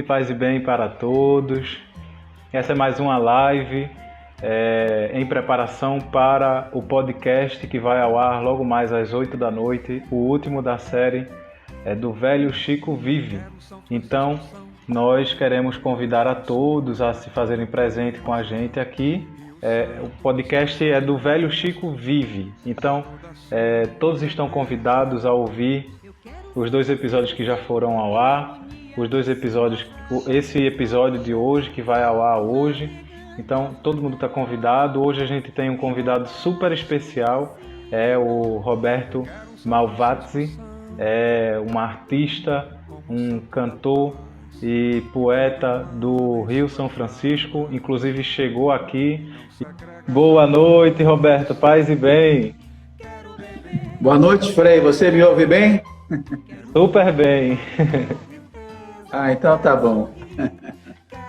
Paz e bem para todos. Essa é mais uma live em preparação para o podcast que vai ao ar logo mais às 8 da noite, o último da série do Velho Chico Vive. Então, nós queremos convidar a todos a se fazerem presente com a gente aqui. O podcast é do Velho Chico Vive. Então, todos estão convidados a ouvir os 2 episódios que já foram ao ar, os 2 episódios, esse episódio de hoje que vai ao ar hoje. Então todo mundo está convidado. Hoje a gente tem um convidado super especial, é o Roberto Malvezzi, um artista, um cantor e poeta do Rio São Francisco, inclusive chegou aqui. Boa noite, Roberto, paz e bem. Boa noite, Frei, você me ouve bem? Super bem. Então tá bom.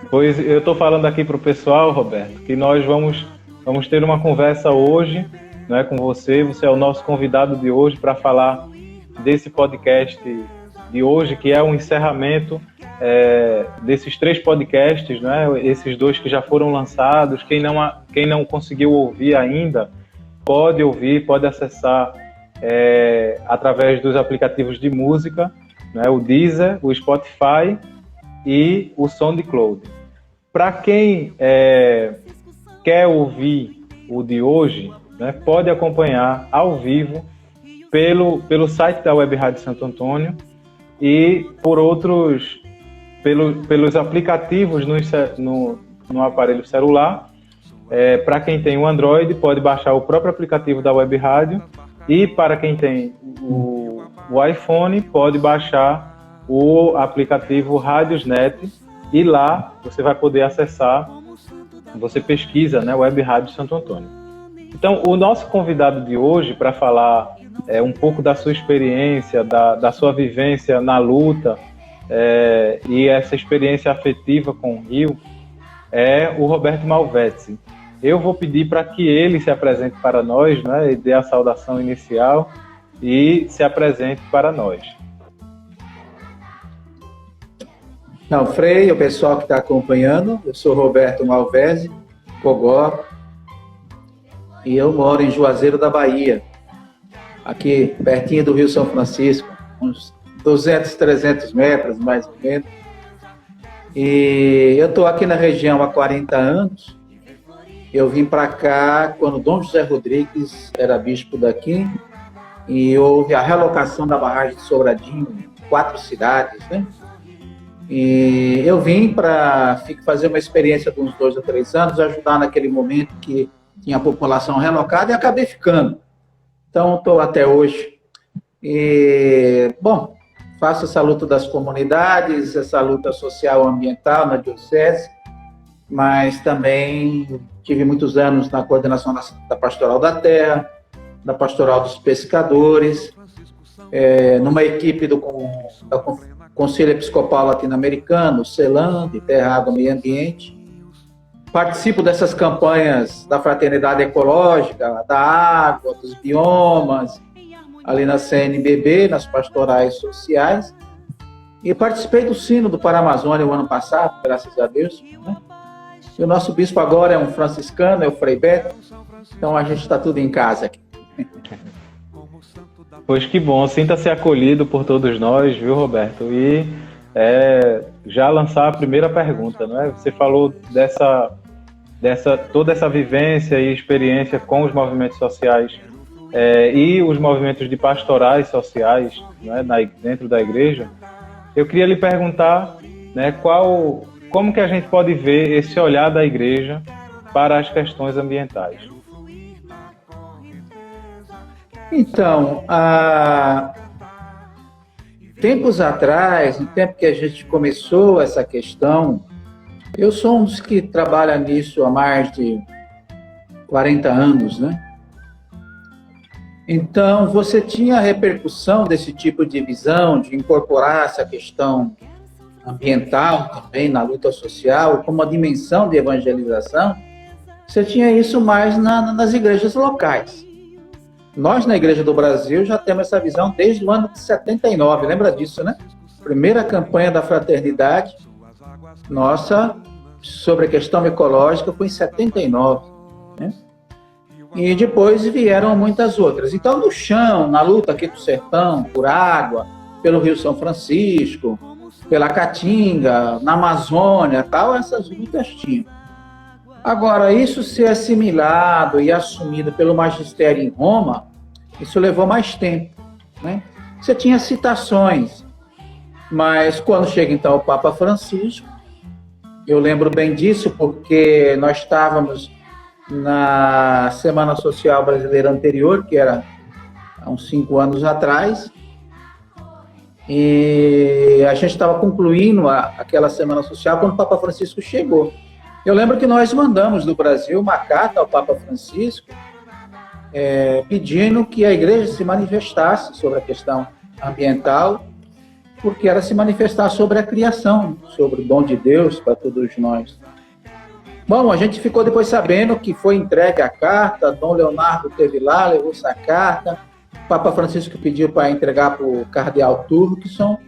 Pois eu estou falando aqui para o pessoal, Roberto, que nós vamos ter uma conversa hoje, né, com você. Você é o nosso convidado de hoje para falar desse podcast de hoje, que é um encerramento desses 3 podcasts, né, esses 2 que já foram lançados. Quem não conseguiu ouvir ainda, pode ouvir, pode acessar através dos aplicativos de música, né, o Deezer, o Spotify e o SoundCloud. Para quem quer ouvir o de hoje, né, pode acompanhar ao vivo pelo site da Web Rádio Santo Antônio e pelos aplicativos no aparelho celular. Para quem tem o Android, pode baixar o próprio aplicativo da Web Rádio, e para quem tem o iPhone, pode baixar o aplicativo Radiosnet, e lá você vai poder acessar, você pesquisa, né, Web Rádio Santo Antônio. Então, o nosso convidado de hoje, para falar um pouco da sua experiência, da sua vivência na luta, e essa experiência afetiva com o Rio, é o Roberto Malvezzi. Eu vou pedir para que ele se apresente para nós, né, e dê a saudação inicial e se apresente para nós. Não, Frei, o pessoal que está acompanhando, eu sou Roberto Malvezzi, Cogó, e eu moro em Juazeiro da Bahia, aqui pertinho do Rio São Francisco, uns 200, 300 metros, mais ou menos. E eu estou aqui na região há 40 anos. Eu vim para cá quando Dom José Rodrigues era bispo daqui, e houve a relocação da barragem de Sobradinho, 4 cidades, né? E eu vim para fazer uma experiência de uns 2 ou 3 anos, ajudar naquele momento que tinha a população relocada, e acabei ficando. Então, estou até hoje. E, bom, faço essa luta das comunidades, essa luta social ambiental na diocese, mas também tive muitos anos na coordenação da Pastoral da Terra, da Pastoral dos Pescadores, numa equipe do Conselho Episcopal Latino-Americano, CELAM, de Terra, Água e Meio Ambiente. Participo dessas campanhas da Fraternidade Ecológica, da água, dos biomas, ali na CNBB, nas pastorais sociais. E participei do Sínodo para a Amazônia o ano passado, graças a Deus, né? E o nosso bispo agora é um franciscano, é o Frei Beto. Então a gente está tudo em casa aqui. Pois que bom, sinta-se acolhido por todos nós, viu, Roberto? E já lançar a primeira pergunta, não é? Você falou toda essa vivência e experiência com os movimentos sociais e os movimentos de pastorais sociais, não é, dentro da igreja. Eu queria lhe perguntar, né, como que a gente pode ver esse olhar da igreja para as questões ambientais? Então, tempos atrás, no tempo que a gente começou essa questão, eu sou um dos que trabalha nisso há mais de 40 anos, né? Então, você tinha a repercussão desse tipo de visão, de incorporar essa questão ambiental também na luta social, como uma dimensão de evangelização. Você tinha isso mais nas igrejas locais. Nós, na Igreja do Brasil, já temos essa visão desde o ano de 79, lembra disso, né? Primeira campanha da fraternidade, nossa sobre a questão ecológica foi em 79, né? E depois vieram muitas outras. Então, no chão, na luta aqui do sertão, por água, pelo Rio São Francisco, pela Caatinga, na Amazônia, tal, essas lutas tinham. Agora, isso ser assimilado e assumido pelo magistério em Roma, isso levou mais tempo, né? Você tinha citações, mas quando chega então o Papa Francisco, eu lembro bem disso porque nós estávamos na Semana Social Brasileira anterior, que era há uns 5 anos atrás, e a gente estava concluindo aquela Semana Social quando o Papa Francisco chegou. Eu lembro que nós mandamos do Brasil uma carta ao Papa Francisco pedindo que a igreja se manifestasse sobre a questão ambiental, porque era se manifestar sobre a criação, sobre o dom de Deus para todos nós. Bom, a gente ficou depois sabendo que foi entregue a carta, Dom Leonardo teve lá, levou essa carta, o Papa Francisco pediu para entregar para o cardeal Turkson,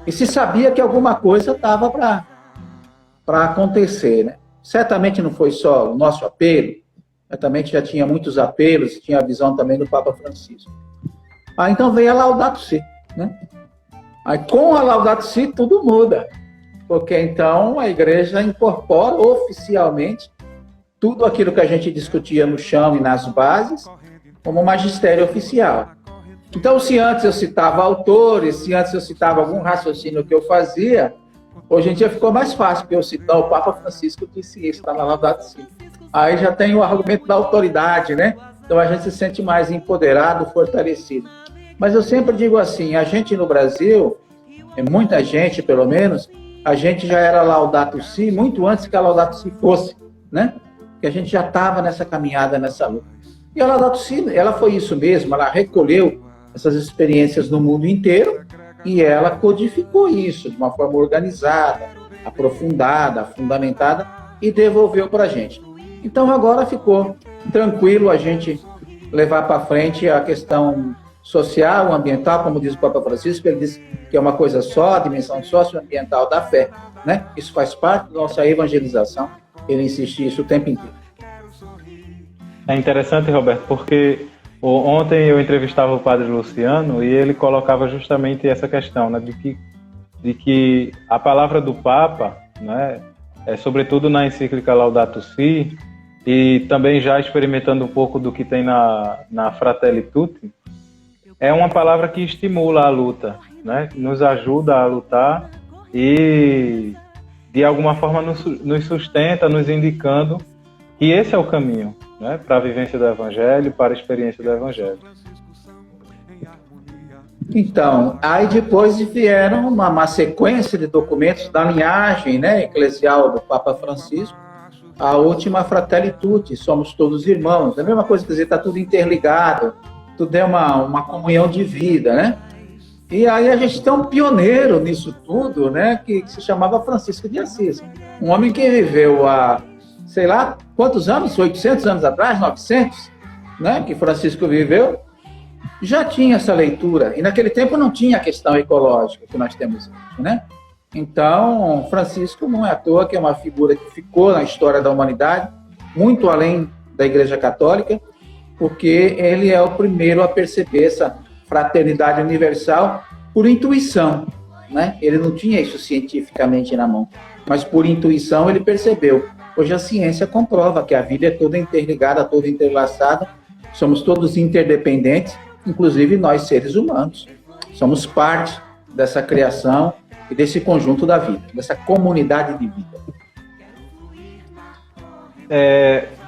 e se sabia que alguma coisa estava para acontecer, né? Certamente não foi só o nosso apelo, certamente já tinha muitos apelos, tinha a visão também do Papa Francisco. Então veio a Laudato Si, né? Aí com a Laudato Si tudo muda, porque então a igreja incorpora oficialmente tudo aquilo que a gente discutia no chão e nas bases como magistério oficial. Então, se antes eu citava autores, se antes eu citava algum raciocínio que eu fazia, hoje em dia ficou mais fácil, porque eu citar o Papa Francisco disse isso, está na Laudato Si. Aí já tem o argumento da autoridade, né? Então a gente se sente mais empoderado, fortalecido. Mas eu sempre digo assim, a gente no Brasil, muita gente pelo menos, a gente já era Laudato Si muito antes que a Laudato Si fosse, né? Que a gente já estava nessa caminhada, nessa luta. E a Laudato Si, ela foi isso mesmo, ela recolheu essas experiências no mundo inteiro e ela codificou isso de uma forma organizada, aprofundada, fundamentada e devolveu para a gente. Então agora ficou tranquilo a gente levar para frente a questão social, ambiental, como diz o Papa Francisco, ele diz que é uma coisa só, a dimensão socioambiental da fé, né? Isso faz parte da nossa evangelização, ele insiste isso o tempo inteiro. É interessante, Roberto, porque ontem eu entrevistava o Padre Luciano e ele colocava justamente essa questão, né, de que a palavra do Papa, né, sobretudo na encíclica Laudato Si, e também já experimentando um pouco do que tem na Fratelli Tutti, é uma palavra que estimula a luta, né, nos ajuda a lutar e, de alguma forma, nos sustenta, nos indicando que esse é o caminho, né, para a vivência do Evangelho, para a experiência do Evangelho. Então, aí depois vieram uma sequência de documentos da linhagem, né, eclesial do Papa Francisco, a última Fratelli Tutti, somos todos irmãos. É a mesma coisa, quer dizer, está tudo interligado, tudo é uma comunhão de vida, né? E aí a gente tem um pioneiro nisso tudo, né, que se chamava Francisco de Assis, um homem que viveu há, sei lá, quantos anos? 800 anos atrás, 900, né, que Francisco viveu, já tinha essa leitura, e naquele tempo não tinha a questão ecológica que nós temos hoje, né? Então, Francisco não é à toa que é uma figura que ficou na história da humanidade, muito além da Igreja Católica, porque ele é o primeiro a perceber essa fraternidade universal por intuição, né? Ele não tinha isso cientificamente na mão, mas por intuição ele percebeu. Hoje a ciência comprova que a vida é toda interligada, toda entrelaçada, somos todos interdependentes, inclusive nós seres humanos. Somos parte dessa criação e desse conjunto da vida, dessa comunidade de vida.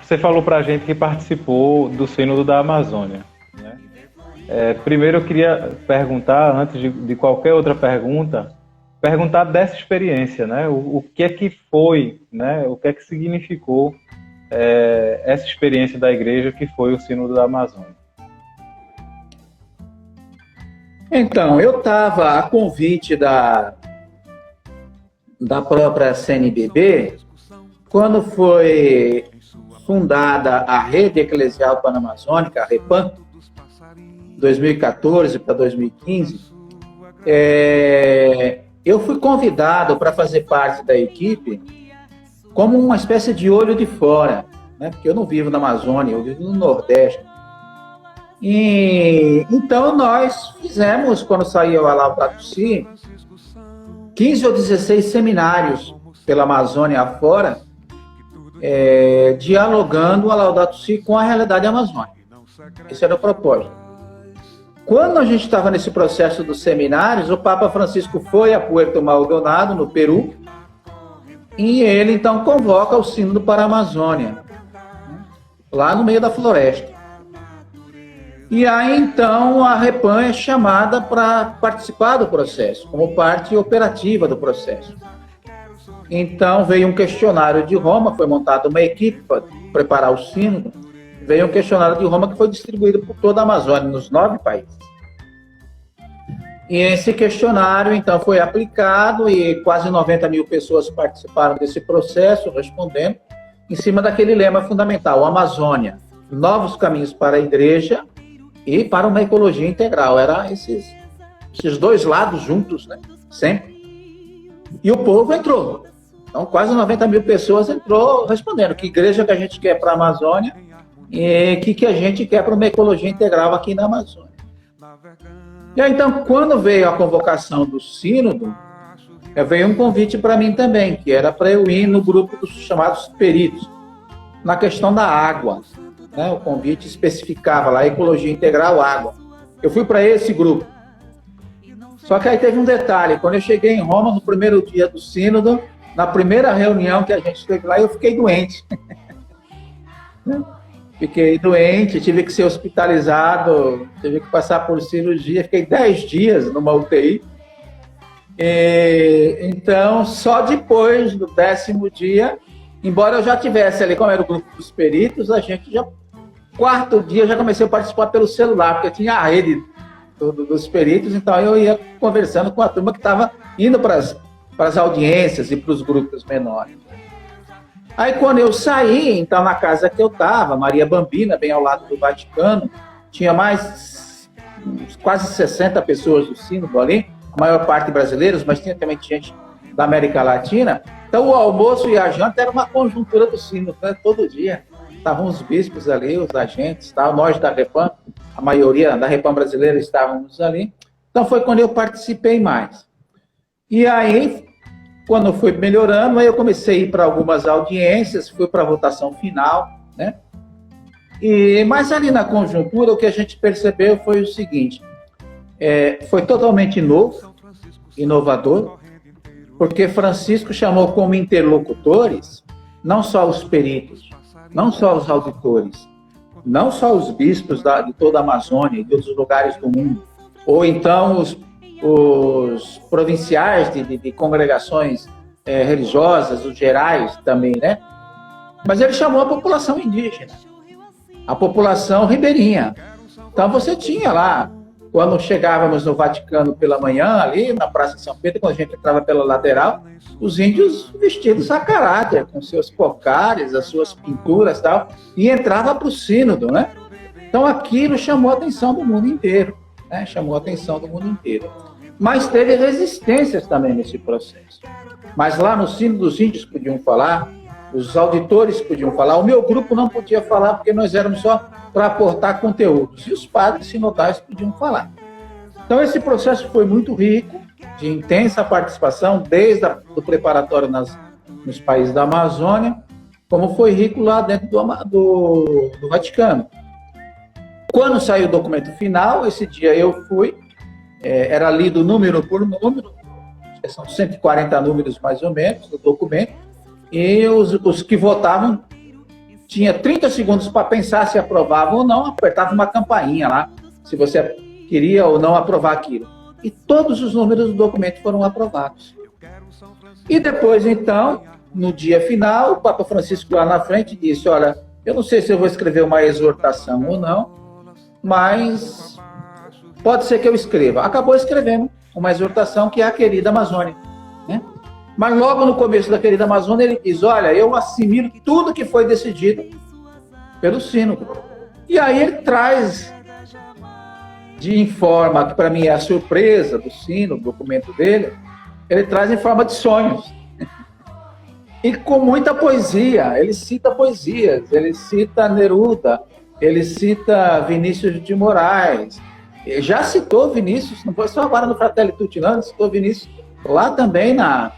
Você falou para a gente que participou do Sínodo da Amazônia, né? Primeiro eu queria perguntar, antes de qualquer outra pergunta, perguntar dessa experiência, né? O que é que foi, né? O que é que significou essa experiência da igreja que foi o Sínodo da Amazônia? Então, eu estava a convite da própria CNBB, quando foi fundada a Rede Eclesial Panamazônica, a REPAM, 2014 para 2015, eu fui convidado para fazer parte da equipe como uma espécie de olho de fora, né? Porque eu não vivo na Amazônia, eu vivo no Nordeste. E então nós fizemos, quando saiu lá o Laudato Si, 15 ou 16 seminários pela Amazônia afora, dialogando a Laudato Si com a realidade amazônica. Esse era o propósito. Quando a gente estava nesse processo dos seminários, o Papa Francisco foi a Puerto Maldonado, no Peru, e ele então convoca o Sínodo para a Amazônia, lá no meio da floresta. E aí então a Repam é chamada para participar do processo, como parte operativa do processo. Então veio um questionário de Roma, foi montada uma equipe para preparar o sínodo, veio um questionário de Roma que foi distribuído por toda a Amazônia, nos 9 países. E esse questionário, então, foi aplicado e quase 90 mil pessoas participaram desse processo, respondendo, em cima daquele lema fundamental, Amazônia, novos caminhos para a igreja e para uma ecologia integral. Eram esses 2 lados juntos, né? Sempre. E o povo entrou. Então, quase 90 mil pessoas entrou respondendo que igreja que a gente quer para a Amazônia e que a gente quer para uma ecologia integral aqui na Amazônia. E aí, então, quando veio a convocação do sínodo, veio um convite para mim também, que era para eu ir no grupo dos chamados peritos, na questão da água. Né? O convite especificava lá, ecologia integral, água. Eu fui para esse grupo. Só que aí teve um detalhe, quando eu cheguei em Roma, no primeiro dia do sínodo, na primeira reunião que a gente esteve lá, eu fiquei doente. Fiquei doente, tive que ser hospitalizado, tive que passar por cirurgia, fiquei 10 dias numa UTI. Então, só depois do 10º dia, embora eu já tivesse ali, como era o grupo dos peritos, a gente já, 4º dia, já comecei a participar pelo celular, porque tinha a rede dos peritos, então eu ia conversando com a turma que estava indo para as audiências e para os grupos menores. Aí, quando eu saí, então, na casa que eu estava, Maria Bambina, bem ao lado do Vaticano, tinha mais quase 60 pessoas do sínodo ali, a maior parte brasileiros, mas tinha também gente da América Latina. Então, o almoço e a janta era uma conjuntura do sínodo, né? Todo dia. Estavam os bispos ali, os agentes, nós da Repam, a maioria da Repam brasileira estávamos ali. Então, foi quando eu participei mais. E aí, quando eu fui melhorando, aí eu comecei a ir para algumas audiências, fui para a votação final, né? Mas ali na conjuntura, o que a gente percebeu foi o seguinte, foi totalmente novo, inovador, porque Francisco chamou como interlocutores não só os peritos, não só os auditores, não só os bispos de toda a Amazônia e de outros lugares do mundo, ou então os provinciais de congregações religiosas, os gerais também, né? Mas ele chamou a população indígena, a população ribeirinha. Então você tinha lá, quando chegávamos no Vaticano pela manhã, ali na Praça São Pedro, quando a gente entrava pela lateral, os índios vestidos a caráter, com seus cocares, as suas pinturas e tal, e entrava para o sínodo, né? Então aquilo chamou a atenção do mundo inteiro, né? Chamou a atenção do mundo inteiro. Mas teve resistências também nesse processo. Mas lá no sínodo os índios podiam falar, os auditores podiam falar, o meu grupo não podia falar porque nós éramos só para aportar conteúdos, e os padres sinodais podiam falar. Então esse processo foi muito rico, de intensa participação, desde o preparatório nos países da Amazônia, como foi rico lá dentro do Vaticano. Quando saiu o documento final, esse dia eu fui, era lido número por número, são 140 números mais ou menos do documento, e os que votavam tinha 30 segundos para pensar se aprovava ou não, apertava uma campainha lá, se você queria ou não aprovar aquilo. E todos os números do documento foram aprovados. E depois, então, no dia final, o Papa Francisco lá na frente disse, olha, eu não sei se eu vou escrever uma exortação ou não, mas pode ser que eu escreva. Acabou escrevendo uma exortação que é a Querida Amazônia, né? Mas logo no começo da Querida Amazônia ele diz, olha, eu assimilo tudo que foi decidido pelo sínodo. E aí ele traz, informa, que para mim é a surpresa do sínodo, do documento dele, ele traz em forma de sonhos. E com muita poesia, ele cita poesias, ele cita Neruda, ele cita Vinícius de Moraes, já citou Vinícius, não foi só agora no Fratelli Tutti, não, citou Vinícius lá também na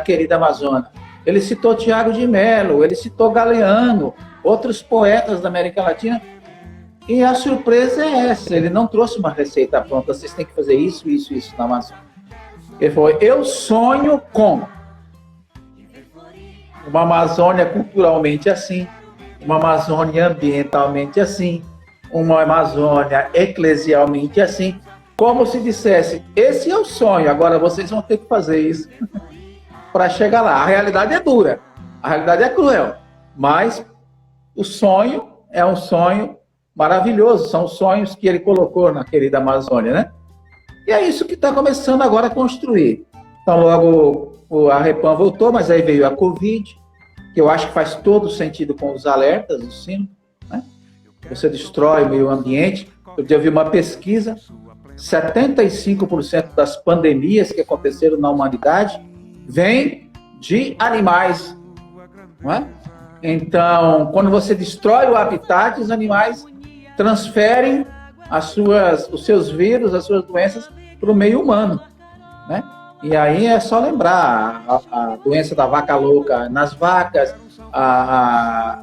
querida Amazônia. Ele citou Tiago de Mello, ele citou Galeano, outros poetas da América Latina. E a surpresa é essa, ele não trouxe uma receita pronta, vocês têm que fazer isso, isso, isso na Amazônia. Ele falou, eu sonho com uma Amazônia culturalmente assim, uma Amazônia ambientalmente assim, uma Amazônia eclesialmente assim, como se dissesse, esse é o sonho, agora vocês vão ter que fazer isso para chegar lá. A realidade é dura, a realidade é cruel, mas o sonho é um sonho maravilhoso, são os sonhos que ele colocou na querida Amazônia, né? E é isso que está começando agora a construir. Então, logo a Repam voltou, mas aí veio a Covid, que eu acho que faz todo sentido com os alertas do sino, né? Você destrói o meio ambiente. Eu vi uma pesquisa, 75% das pandemias que aconteceram na humanidade vêm de animais, não é? Então, quando você destrói o habitat, os animais transferem os seus vírus, as suas doenças para o meio humano, né? E aí é só lembrar a doença da vaca louca nas vacas, a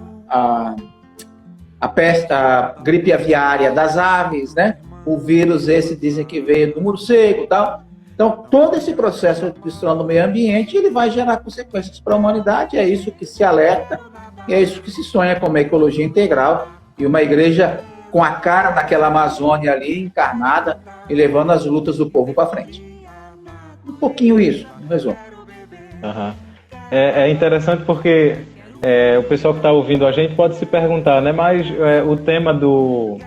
peste, a gripe aviária das aves, né? O vírus esse dizem que veio do morcego e tal. Então, todo esse processo de destruição do meio ambiente, ele vai gerar consequências para a humanidade, é isso que se alerta, e é isso que se sonha com uma ecologia integral e uma igreja com a cara daquela Amazônia ali, encarnada, e levando as lutas do povo para frente. Um pouquinho isso, um resumo. Uhum. É interessante porque o pessoal que está ouvindo a gente pode se perguntar, né? Mas o tema do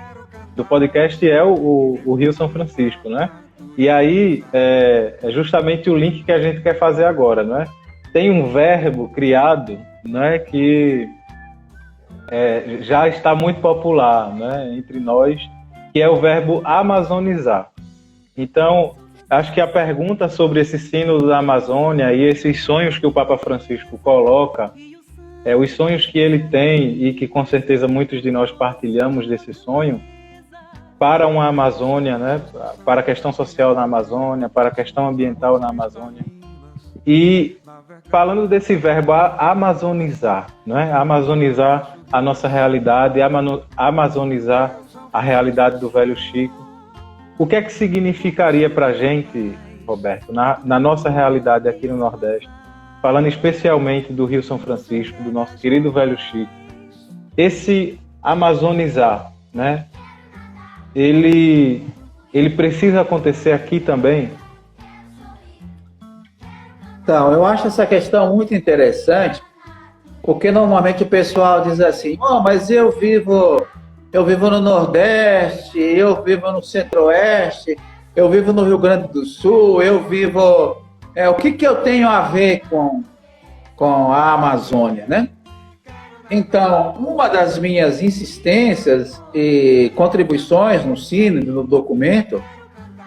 podcast é o Rio São Francisco, né? E aí é justamente o link que a gente quer fazer agora, né? Tem um verbo criado, né, que já está muito popular, né, entre nós, que é o verbo amazonizar. Então, acho que a pergunta sobre esse sínodo da Amazônia e esses sonhos que o Papa Francisco coloca, os sonhos que ele tem e que com certeza muitos de nós partilhamos desse sonho, para uma Amazônia, né, para a questão social na Amazônia, para a questão ambiental na Amazônia. E falando desse verbo amazonizar, né, amazonizar a nossa realidade, amazonizar a realidade do Velho Chico, o que é que significaria para a gente, Roberto, na nossa realidade aqui no Nordeste, falando especialmente do Rio São Francisco, do nosso querido Velho Chico, esse amazonizar, né? Ele precisa acontecer aqui também? Então, eu acho essa questão muito interessante, porque normalmente o pessoal diz assim, mas eu vivo no Nordeste, eu vivo no Centro-Oeste, eu vivo no Rio Grande do Sul, eu vivo... o que eu tenho a ver com a Amazônia, né? Então, uma das minhas insistências e contribuições no sínodo, no documento,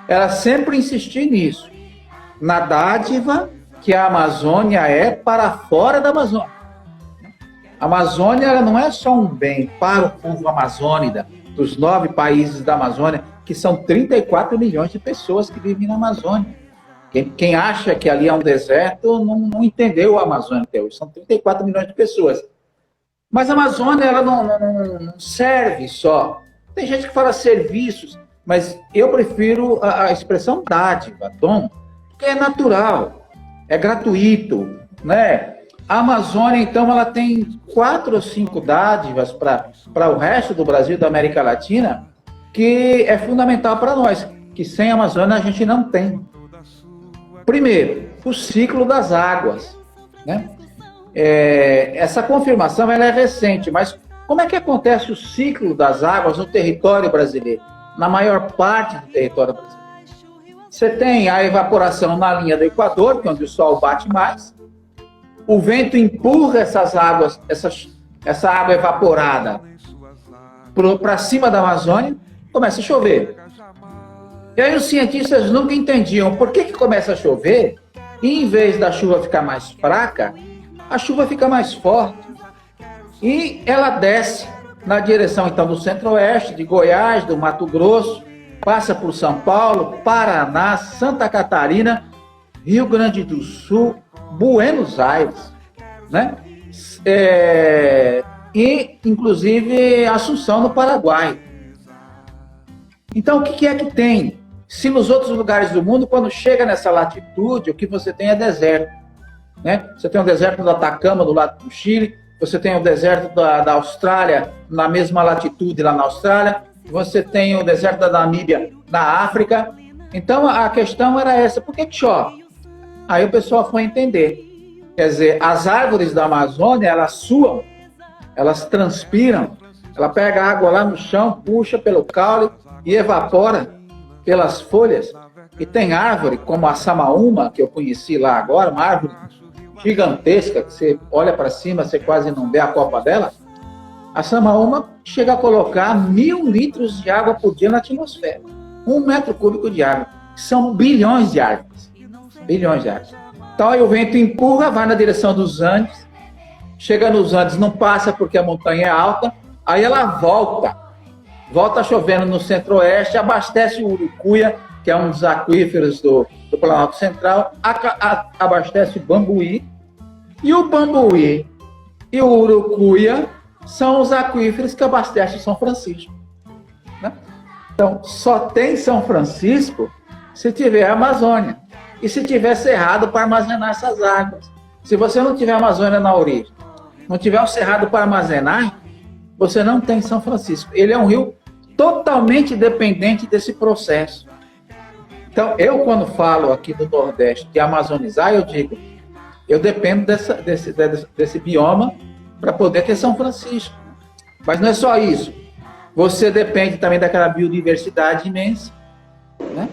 era sempre insistir nisso, na dádiva que a Amazônia é para fora da Amazônia. A Amazônia ela não é só um bem para o povo amazônida, dos 9 países da Amazônia, que são 34 milhões de pessoas que vivem na Amazônia. Quem acha que ali é um deserto não entendeu a Amazônia até hoje. São 34 milhões de pessoas. Mas a Amazônia ela não serve só. Tem gente que fala serviços, mas eu prefiro a expressão dádiva, dom, porque é natural, é gratuito, né? A Amazônia, então, ela tem 4 ou 5 dádivas para o resto do Brasil e da América Latina, que é fundamental para nós, que sem a Amazônia a gente não tem. Primeiro, o ciclo das águas, né? Essa confirmação ela é recente, mas como é que acontece o ciclo das águas no território brasileiro? Na maior parte do território brasileiro. Você tem a evaporação na linha do Equador, que é onde o sol bate mais. O vento empurra essas águas, essa água evaporada para cima da Amazônia, começa a chover. E aí os cientistas nunca entendiam por que começa a chover e, em vez da chuva ficar mais fraca, a chuva fica mais forte. E ela desce na direção, então, do centro-oeste, de Goiás, do Mato Grosso, passa por São Paulo, Paraná, Santa Catarina, Rio Grande do Sul, Buenos Aires, né? E, inclusive, Assunção, no Paraguai. Então, o que é que tem? Se nos outros lugares do mundo, quando chega nessa latitude, o que você tem é deserto, né? Você tem o deserto do Atacama, do lado do Chile, você tem o deserto da Austrália, na mesma latitude lá na Austrália, você tem o deserto da Namíbia, na África. Então, a questão era essa, por que chove? Aí o pessoal foi entender. Quer dizer, as árvores da Amazônia, elas suam, elas transpiram, ela pega água lá no chão, puxa pelo caule e evapora pelas folhas. E tem árvore, como a samaúma, que eu conheci lá agora, uma árvore gigantesca, que você olha para cima, você quase não vê a copa dela. A samaúma chega a colocar 1.000 litros de água por dia na atmosfera. 1 metro cúbico de água. São bilhões de árvores. Bilhões de árvores. Então aí o vento empurra, vai na direção dos Andes, chega nos Andes, não passa porque a montanha é alta, aí ela volta chovendo no centro-oeste, abastece o Urucuia, que é um dos aquíferos do Planalto Central, abastece o Bambuí, e o Bambuí e o Urucuia são os aquíferos que abastecem São Francisco, né? Então, só tem São Francisco se tiver a Amazônia. E se tiver cerrado para armazenar essas águas. Se você não tiver a Amazônia na origem, não tiver o cerrado para armazenar, você não tem São Francisco. Ele é um rio totalmente dependente desse processo. Então, eu quando falo aqui do Nordeste de amazonizar, eu digo, eu dependo desse bioma para poder ter São Francisco. Mas não é só isso. Você depende também daquela biodiversidade imensa, né?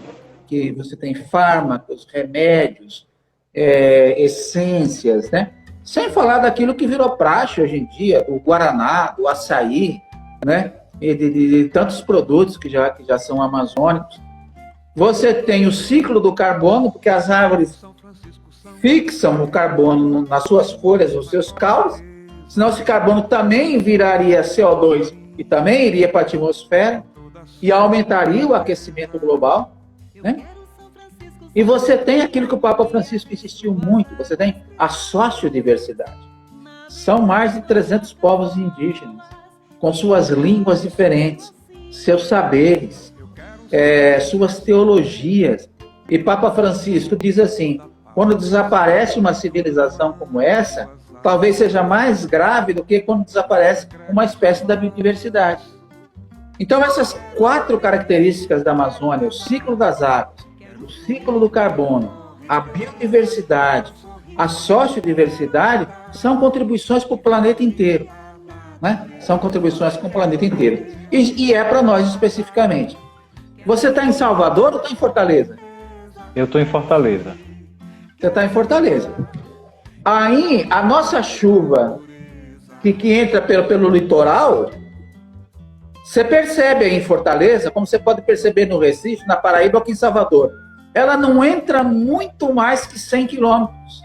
Que você tem fármacos, remédios, essências, né? Sem falar daquilo que virou praxe hoje em dia, do guaraná, do açaí, né? E de tantos produtos que já são amazônicos. Você tem o ciclo do carbono, porque as árvores fixam o carbono nas suas folhas, nos seus caules, senão esse carbono também viraria CO2 e também iria para a atmosfera e aumentaria o aquecimento global, né? E você tem aquilo que o Papa Francisco insistiu muito, você tem a sociodiversidade. São mais de 300 povos indígenas, com suas línguas diferentes, seus saberes, suas teologias. E Papa Francisco diz assim, quando desaparece uma civilização como essa, talvez seja mais grave do que quando desaparece uma espécie da biodiversidade. Então, essas 4 características da Amazônia, o ciclo das águas, o ciclo do carbono, a biodiversidade, a sociodiversidade, são contribuições para o planeta inteiro, né? São contribuições para o planeta inteiro. E é para nós especificamente. Você está em Salvador ou está em Fortaleza? Eu estou em Fortaleza. Você está em Fortaleza. Aí, a nossa chuva que entra pelo litoral, você percebe aí em Fortaleza, como você pode perceber no Recife, na Paraíba ou aqui em Salvador, ela não entra muito mais que 100 quilômetros,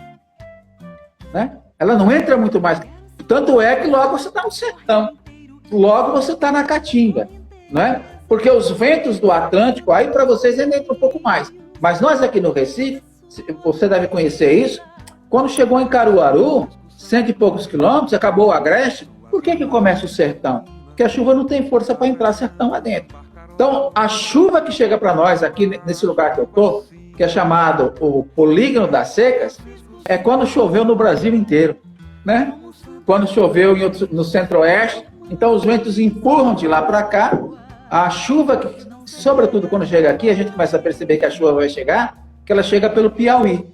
né? Ela não entra muito mais. Tanto é que logo você está no sertão, logo você está na Caatinga, né? Porque os ventos do Atlântico, aí para vocês ainda entra um pouco mais. Mas nós aqui no Recife, você deve conhecer isso, quando chegou em Caruaru, 100 e poucos quilômetros, acabou o Agreste, por que começa o sertão? Porque a chuva não tem força para entrar sertão lá dentro. Então, a chuva que chega para nós aqui nesse lugar que eu estou, que é chamado o Polígono das Secas, é quando choveu no Brasil inteiro, né? Quando choveu no centro-oeste, então os ventos empurram de lá para cá, a chuva, sobretudo quando chega aqui, a gente começa a perceber que a chuva vai chegar, que ela chega pelo Piauí,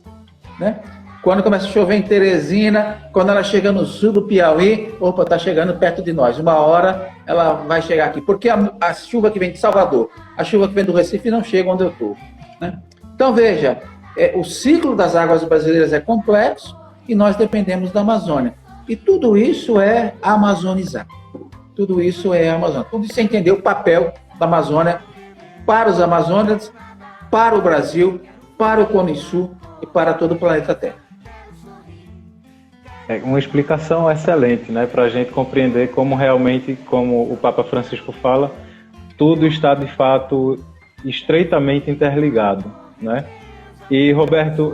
né? Quando começa a chover em Teresina, quando ela chega no sul do Piauí, opa, está chegando perto de nós. Uma hora ela vai chegar aqui. Porque a chuva que vem de Salvador, a chuva que vem do Recife não chega onde eu estou, né? Então, veja, o ciclo das águas brasileiras é complexo e nós dependemos da Amazônia. E tudo isso é amazonizar. Tudo isso é Amazônia. Tudo isso é entender o papel da Amazônia para os amazônicos para o Brasil, para o Cone Sul e para todo o planeta Terra. É uma explicação excelente, né, para a gente compreender como realmente, como o Papa Francisco fala, tudo está de fato estreitamente interligado, né? E Roberto,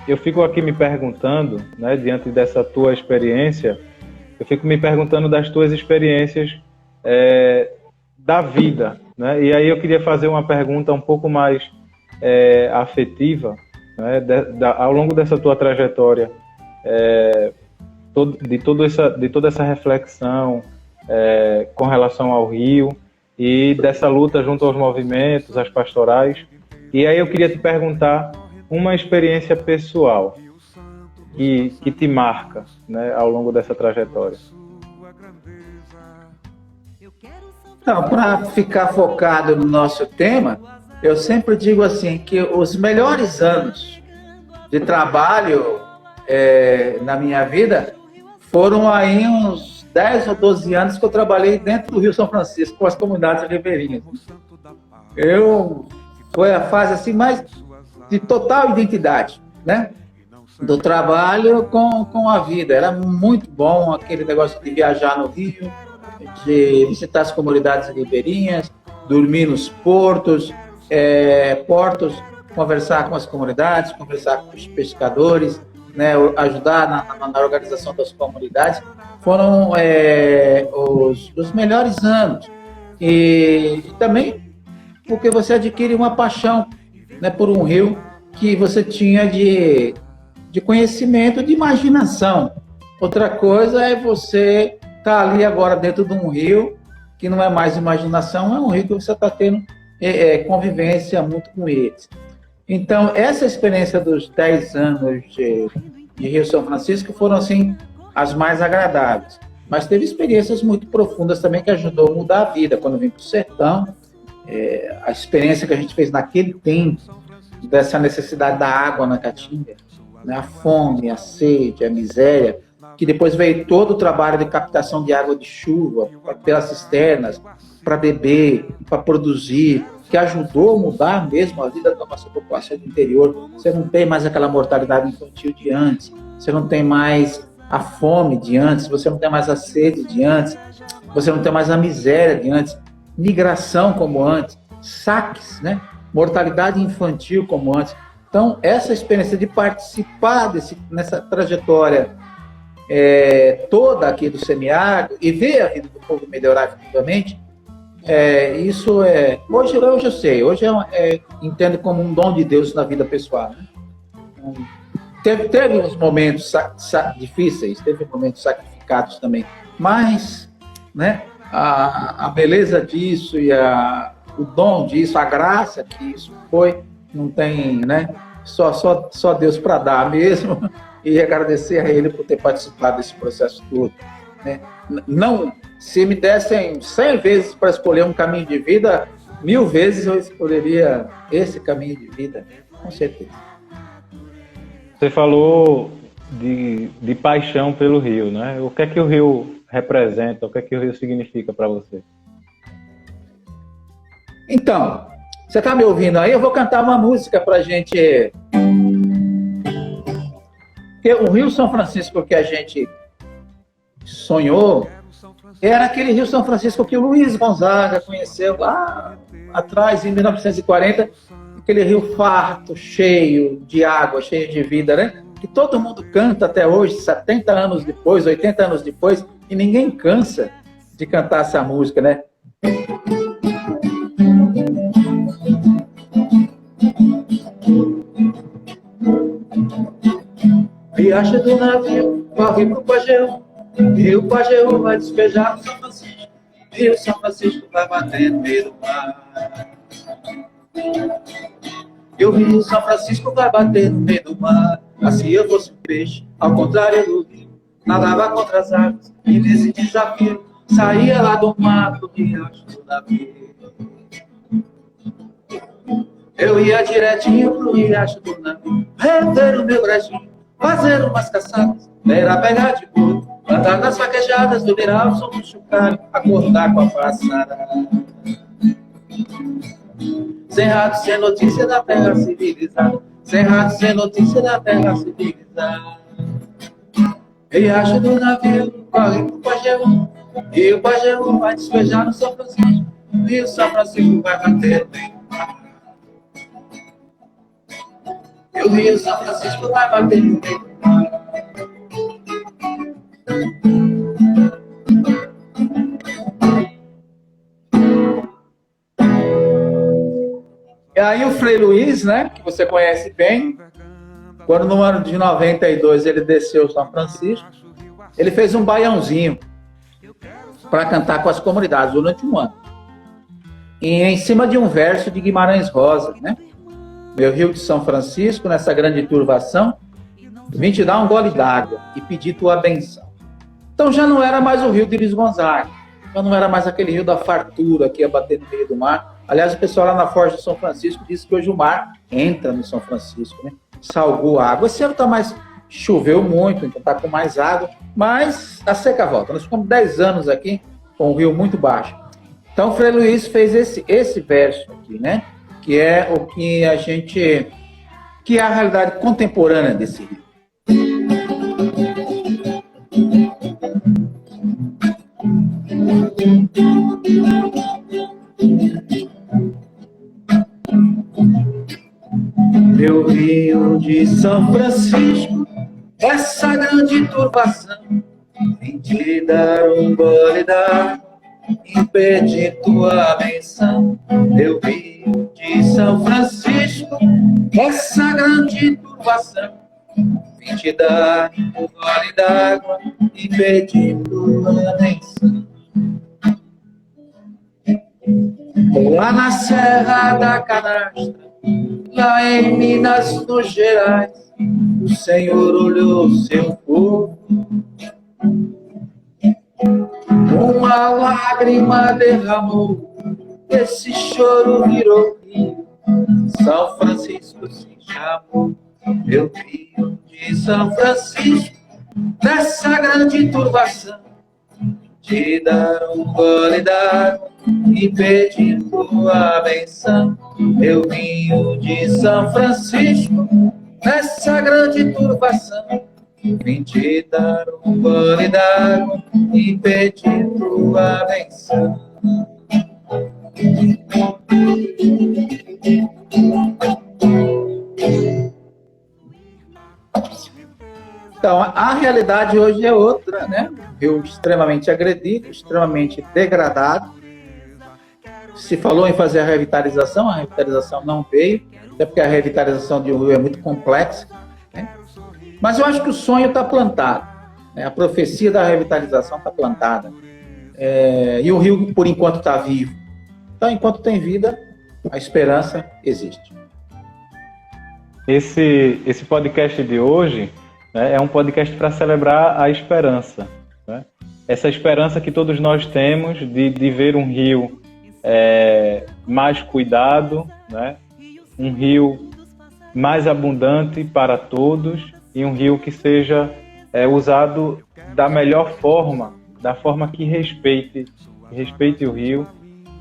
eu fico aqui me perguntando, né, diante dessa tua experiência, eu fico me perguntando das tuas experiências da vida, né? E aí eu queria fazer uma pergunta um pouco mais afetiva, né, ao longo dessa tua trajetória, de toda essa reflexão com relação ao Rio e dessa luta junto aos movimentos, às pastorais. E aí eu queria te perguntar uma experiência pessoal que te marca, né, ao longo dessa trajetória. Então, para ficar focado no nosso tema, eu sempre digo assim, que os melhores anos de trabalho na minha vida foram aí uns 10 ou 12 anos que eu trabalhei dentro do Rio São Francisco, com as comunidades ribeirinhas. Foi a fase assim mais de total identidade, né? Do trabalho com a vida. Era muito bom aquele negócio de viajar no Rio, de visitar as comunidades ribeirinhas, dormir nos portos, conversar com as comunidades, conversar com os pescadores, né, ajudar na organização das comunidades. Foram os melhores anos. E também porque você adquire uma paixão, né, por um rio que você tinha de conhecimento, de imaginação. Outra coisa é você estar ali agora dentro de um rio que não é mais imaginação, é um rio que você está tendo convivência muito com eles. Então, essa experiência dos 10 anos de Rio São Francisco foram, assim, as mais agradáveis. Mas teve experiências muito profundas também que ajudou a mudar a vida. Quando eu vim para o sertão, a experiência que a gente fez naquele tempo, dessa necessidade da água na Caatinga, né, a fome, a sede, a miséria, que depois veio todo o trabalho de captação de água de chuva pelas cisternas, para beber, para produzir, que ajudou a mudar mesmo a vida da nossa população do interior. Você não tem mais aquela mortalidade infantil de antes, você não tem mais a fome de antes, você não tem mais a sede de antes, você não tem mais a miséria de antes, migração como antes, saques, né? Mortalidade infantil como antes. Então, essa experiência de participar nessa trajetória toda aqui do semiárido e ver a vida do povo melhorar efetivamente, isso hoje eu sei, hoje entendo como um dom de Deus na vida pessoal, né? Teve uns momentos difíceis, teve momentos sacrificados também, mas, né, a beleza disso e o dom disso, a graça que isso foi, não tem, né, só Deus para dar mesmo, e agradecer a Ele por ter participado desse processo todo, né? Não, se me dessem 100 vezes para escolher um caminho de vida, 1000 vezes eu escolheria esse caminho de vida, com certeza. Você falou de paixão pelo Rio, né? O que é que o Rio representa? O que é que o Rio significa para você? Então, você está me ouvindo aí? Eu vou cantar uma música para a gente. Porque o Rio São Francisco que a gente sonhou era aquele Rio São Francisco que o Luiz Gonzaga conheceu lá atrás, em 1940, aquele rio farto, cheio de água, cheio de vida, né? Que todo mundo canta até hoje, 70 anos depois, 80 anos depois, e ninguém cansa de cantar essa música, né? Riacho do navio, corre pro Pajeú, Rio Pajeú vai despejar no São Francisco, Rio São Francisco vai bater no meio do mar. E o Rio São Francisco vai bater no meio do mar. Assim eu fosse um peixe, ao contrário do rio, nadava contra as águas, e nesse desafio saía lá do mar do riacho do navio. Eu ia direitinho pro riacho do navio, rever o meu brejinho, fazer umas caçadas, era pegar de boa, andar nas vaquejadas do Miralson, no Chucalho, acordar com a passada. Sem rádio, sem notícia da terra civilizada. Sem rádio, sem notícia da terra civilizada. Riacho do navio, corre pro Pajeú. E o Pajeú vai despejar no São Francisco. E o São Francisco vai bater no meio do mar. E o Rio São Francisco vai bater no meio do mar. E aí o Frei Luiz, né, que você conhece bem, quando no ano de 92 ele desceu o São Francisco, ele fez um baiãozinho para cantar com as comunidades durante um ano. E em cima de um verso de Guimarães Rosa, né? Meu Rio de São Francisco, nessa grande turvação, vim te dar um gole d'água e pedir tua benção. Então já não era mais o rio de Luiz Gonzaga, já não era mais aquele rio da fartura que ia bater no meio do mar. Aliás, o pessoal lá na Forja de São Francisco disse que hoje o mar entra no São Francisco, né? Salgou a água. Esse ano tá mais... Choveu muito, então tá com mais água, mas a seca volta. Nós ficamos 10 anos aqui com o rio muito baixo. Então, o Frei Luiz fez esse verso aqui, né? Que é o que a gente... que é a realidade contemporânea desse rio. Meu Rio de São Francisco, essa grande turbação, vim te dar um gole d'água e pedir tua benção. Meu Rio de São Francisco, essa grande turbação, vim te dar um gole d'água e pedir tua benção. Lá na Serra da Canastra, lá em Minas Gerais, o Senhor olhou seu povo, uma lágrima derramou, esse choro virou rio, São Francisco se chamou. Meu Rio de São Francisco, nessa grande turbação, te dar um gole d'água e pedir tua benção. Meu Rio de São Francisco, nessa grande turbação, vim te dar um gole d'água e pedir tua benção. Então, a realidade hoje é outra, né? Rio extremamente agredido, extremamente degradado. Se falou em fazer a revitalização não veio, até porque a revitalização de um rio é muito complexa, né? Mas eu acho que o sonho está plantado, né? A profecia da revitalização está plantada. E o rio, por enquanto, está vivo. Então, enquanto tem vida, a esperança existe. Esse podcast de hoje, né, é um podcast para celebrar a esperança, né? Essa esperança que todos nós temos de ver um rio mais cuidado, né? Um rio mais abundante para todos e um rio que seja usado da melhor forma, da forma que respeite o rio,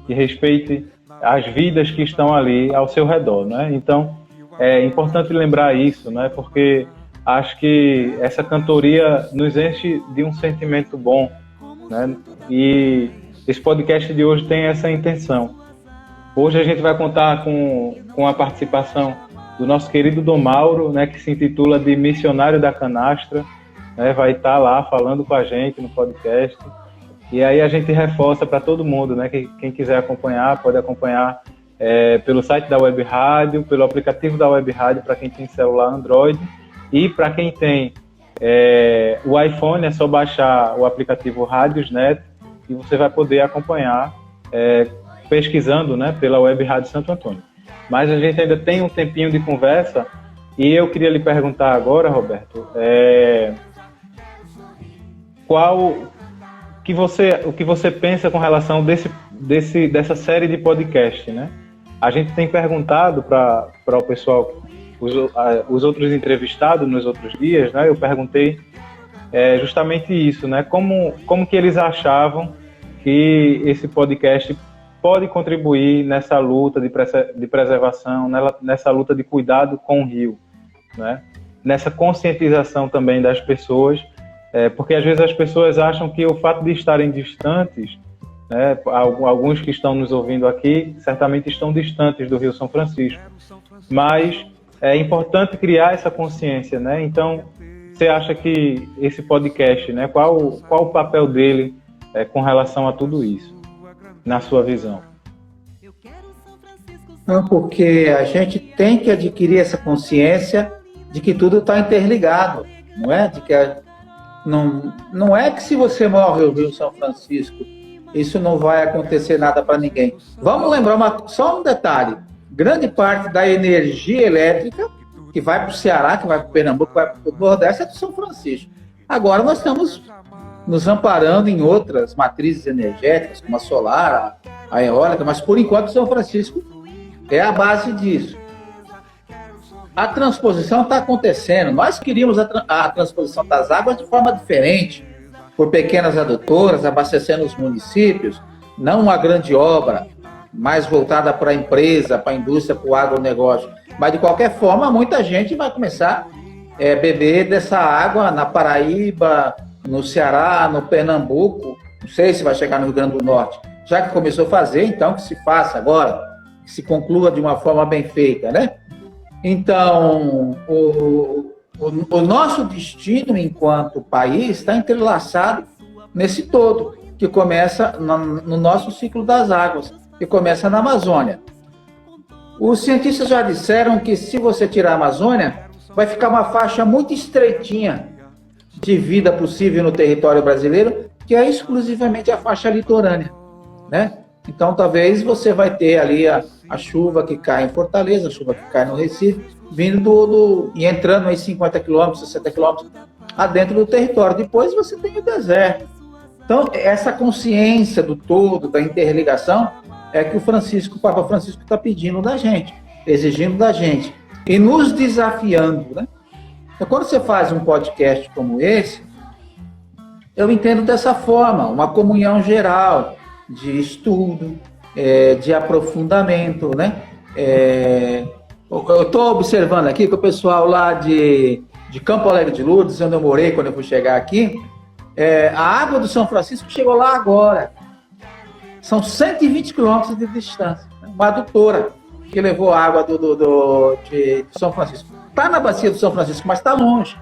que respeite as vidas que estão ali ao seu redor, né? Então, é importante lembrar isso, né? Porque acho que essa cantoria nos enche de um sentimento bom, né? E esse podcast de hoje tem essa intenção. Hoje a gente vai contar com a participação do nosso querido Dom Mauro, né? Que se intitula de Missionário da Canastra, né? Vai estar lá falando com a gente no podcast. E aí a gente reforça para todo mundo, né? Que quem quiser acompanhar, pode acompanhar pelo site da Web Rádio, pelo aplicativo da Web Rádio para quem tem celular Android. E para quem tem o iPhone, é só baixar o aplicativo Rádiosnet e você vai poder acompanhar pesquisando, né, pela Web Rádio Santo Antônio. Mas a gente ainda tem um tempinho de conversa e eu queria lhe perguntar agora, Roberto, o que você pensa com relação dessa série de podcast, né? A gente tem perguntado para o pessoal, os outros entrevistados nos outros dias, né? Eu perguntei justamente isso, né? Como que eles achavam que esse podcast pode contribuir nessa luta de preservação, nessa luta de cuidado com o rio, né? Nessa conscientização também das pessoas, porque às vezes as pessoas acham que o fato de estarem distantes, né, alguns que estão nos ouvindo aqui certamente estão distantes do Rio São Francisco, mas é importante criar essa consciência, né? Então, você acha que esse podcast, né, qual o papel dele com relação a tudo isso, na sua visão? Não, porque a gente tem que adquirir essa consciência de que tudo está interligado, não é? Não é que se você morre no Rio São Francisco, isso não vai acontecer nada para ninguém. Vamos lembrar só um detalhe: grande parte da energia elétrica que vai para o Ceará, que vai para o Pernambuco, que vai para o Nordeste, é do São Francisco. Agora nós estamos nos amparando em outras matrizes energéticas, como a solar, a eólica, mas por enquanto o São Francisco é a base disso. A transposição está acontecendo. Nós queríamos a transposição das águas de forma diferente, por pequenas adutoras, abastecendo os municípios, não uma grande obra, mais voltada para a empresa, para a indústria, para o agronegócio. Mas, de qualquer forma, muita gente vai começar a beber dessa água na Paraíba, no Ceará, no Pernambuco. Não sei se vai chegar no Rio Grande do Norte. Já que começou a fazer, então que se faça agora, que se conclua de uma forma bem feita, né? Então, o nosso destino enquanto país está entrelaçado nesse todo, que começa no nosso ciclo das águas, que começa na Amazônia. Os cientistas já disseram que se você tirar a Amazônia, vai ficar uma faixa muito estreitinha de vida possível no território brasileiro, que é exclusivamente a faixa litorânea, né? Então, talvez você vai ter ali a chuva que cai em Fortaleza, a chuva que cai no Recife, vindo e entrando em 50 quilômetros, 60 quilômetros adentro do território. Depois você tem o deserto. Então, essa consciência do todo, da interligação, é que o Papa Francisco está pedindo da gente, exigindo da gente, e nos desafiando, né? Então, quando você faz um podcast como esse, eu entendo dessa forma, uma comunhão geral de estudo, de aprofundamento, né? Eu estou observando aqui que o pessoal lá de Campo Alegre de Lourdes, onde eu morei quando eu fui chegar aqui, a água do São Francisco chegou lá agora. São 120 quilômetros de distância. Uma adutora que levou a água de São Francisco. Está na bacia do São Francisco, mas está longe,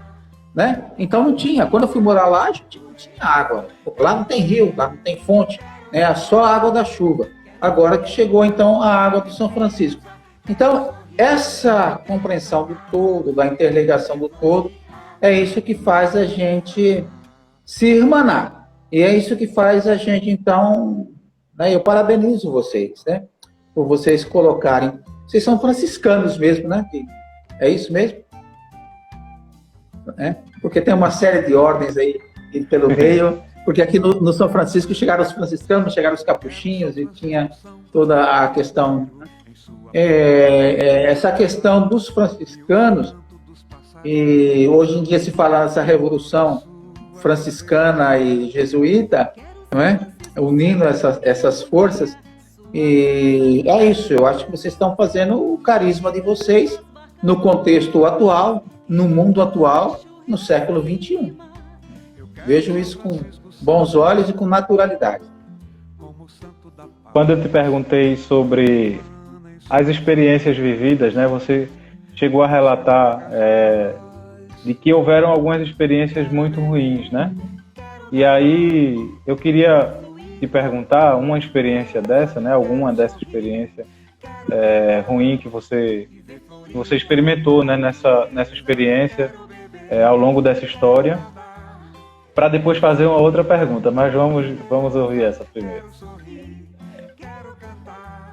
né? Então não tinha. Quando eu fui morar lá, a gente não tinha água. Lá não tem rio, lá não tem fonte, né? É só a água da chuva. Agora que chegou, então, a água do São Francisco. Então, essa compreensão do todo, da interligação do todo, é isso que faz a gente se irmanar. E é isso que faz a gente, então, né, eu parabenizo vocês, né, por vocês colocarem. Vocês são franciscanos mesmo, né? É isso mesmo? Porque tem uma série de ordens aí pelo meio. Porque aqui no São Francisco chegaram os franciscanos, chegaram os capuchinhos e tinha toda a questão. Essa questão dos franciscanos, e hoje em dia se fala nessa revolução franciscana e jesuíta, não é? Unindo essas forças, e é isso. Eu acho que vocês estão fazendo o carisma de vocês no contexto atual, no mundo atual, no século XXI. Vejo isso com bons olhos e com naturalidade. Quando eu te perguntei sobre as experiências vividas, né, você chegou a relatar de que houveram algumas experiências muito ruins, né? E aí eu queria te perguntar uma experiência dessa, né? Alguma dessa experiência ruim que você experimentou, né? Nessa experiência ao longo dessa história, para depois fazer uma outra pergunta, mas vamos ouvir essa primeiro.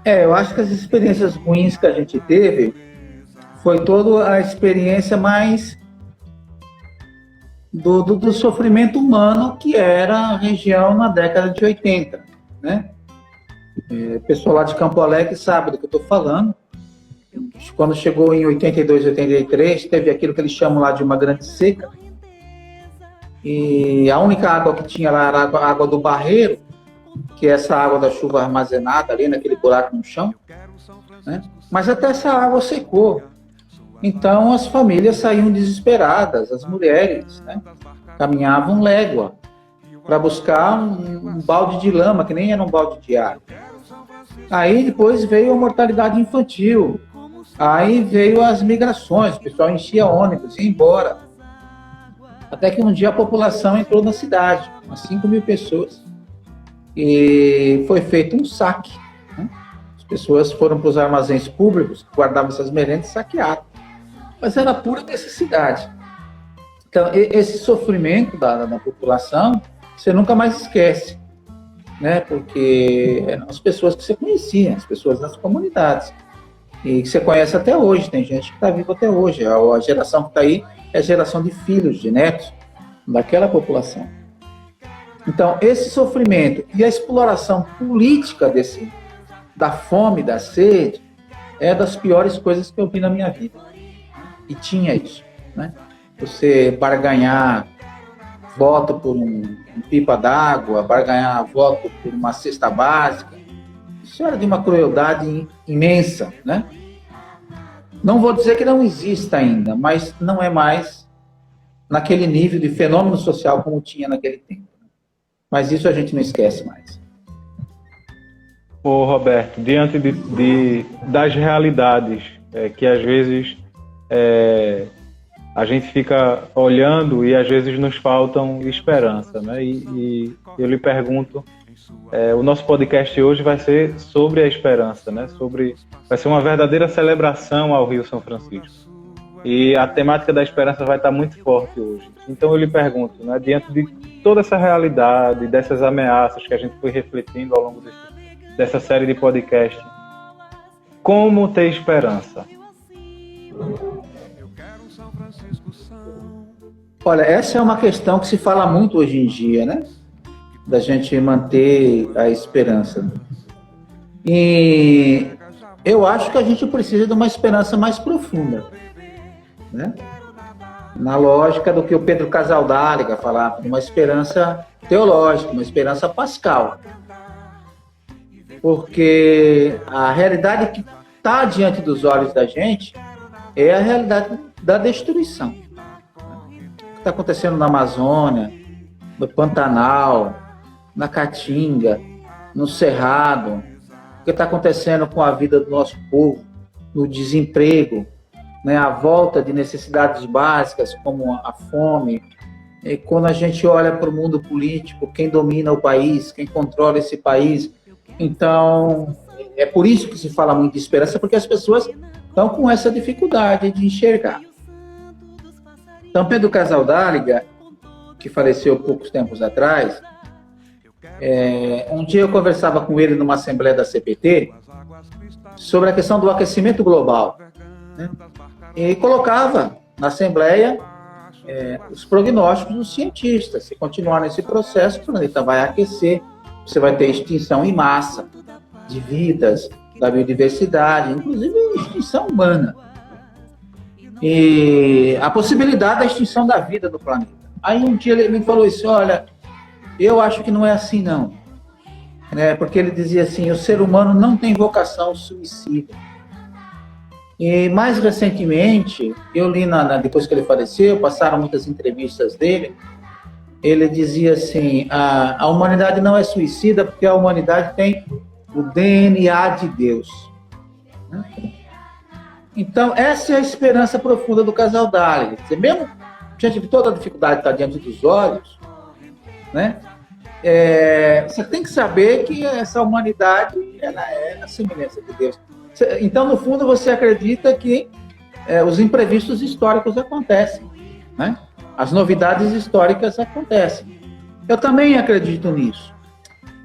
Eu acho que as experiências ruins que a gente teve foi toda a experiência mais do sofrimento humano que era a região na década de 80, né? O pessoal lá de Campo Alegre sabe do que eu estou falando. Quando chegou em 82, 83, teve aquilo que eles chamam lá de uma grande seca. E a única água que tinha lá era a água do Barreiro, que é essa água da chuva armazenada ali naquele buraco no chão, né? Mas até essa água secou. Então as famílias saíam desesperadas, as mulheres, né? Caminhavam légua para buscar um balde de lama, que nem era um balde de água. Aí depois veio a mortalidade infantil, aí veio as migrações, o pessoal enchia ônibus e ia embora. Até que um dia a população entrou na cidade, umas 5.000 pessoas, e foi feito um saque, né? As pessoas foram para os armazéns públicos, guardavam essas merendas e saquearam. Mas era pura necessidade. Então, esse sofrimento da população, você nunca mais esquece, né? Porque eram as pessoas que você conhecia, as pessoas das comunidades, e que você conhece até hoje. Tem gente que está viva até hoje. A geração que está aí é a geração de filhos, de netos daquela população. Então, esse sofrimento e a exploração política da fome, da sede, é das piores coisas que eu vi na minha vida. E tinha isso, né? Você barganhar voto por um pipa d'água, barganhar voto por uma cesta básica, isso era de uma crueldade imensa, né? Não vou dizer que não exista ainda, mas não é mais naquele nível de fenômeno social como tinha naquele tempo. Mas isso a gente não esquece mais. Ô Roberto, diante das realidades que às vezes a gente fica olhando e às vezes nos faltam esperança, né? E eu lhe pergunto, o nosso podcast hoje vai ser sobre a esperança, né? Vai ser uma verdadeira celebração ao Rio São Francisco. E a temática da esperança vai estar muito forte hoje. Então eu lhe pergunto, né, diante de toda essa realidade, dessas ameaças que a gente foi refletindo ao longo dessa série de podcast, como ter esperança? Olha, essa é uma questão que se fala muito hoje em dia, né? Da gente manter a esperança. E eu acho que a gente precisa de uma esperança mais profunda, né? Na lógica do que o Pedro Casaldáliga falava, uma esperança teológica, uma esperança pascal. Porque a realidade que está diante dos olhos da gente é a realidade da destruição. O que está acontecendo na Amazônia, no Pantanal, na Caatinga, no Cerrado, o que está acontecendo com a vida do nosso povo, no desemprego, né, a volta de necessidades básicas como a fome. E quando a gente olha para o mundo político, quem domina o país, quem controla esse país. Então, é por isso que se fala muito de esperança, porque as pessoas estão com essa dificuldade de enxergar. Então, Pedro Casaldáliga, que faleceu poucos tempos atrás, um dia eu conversava com ele numa assembleia da CPT sobre a questão do aquecimento global, né? E colocava na assembleia os prognósticos dos cientistas. Se continuar nesse processo, o planeta vai aquecer, você vai ter extinção em massa de vidas, da biodiversidade, inclusive extinção humana. E a possibilidade da extinção da vida do planeta. Aí um dia ele me falou isso, olha, eu acho que não é assim não. Porque ele dizia assim, o ser humano não tem vocação suicida. E mais recentemente, eu li, depois que ele faleceu, passaram muitas entrevistas dele, ele dizia assim, a humanidade não é suicida porque a humanidade tem o DNA de Deus. Então, essa é a esperança profunda do Casaldáliga. Mesmo diante de toda a dificuldade que está diante dos olhos, né? Você tem que saber que essa humanidade ela é a semelhança de Deus. Então, no fundo, você acredita que os imprevistos históricos acontecem, né? As novidades históricas acontecem. Eu também acredito nisso.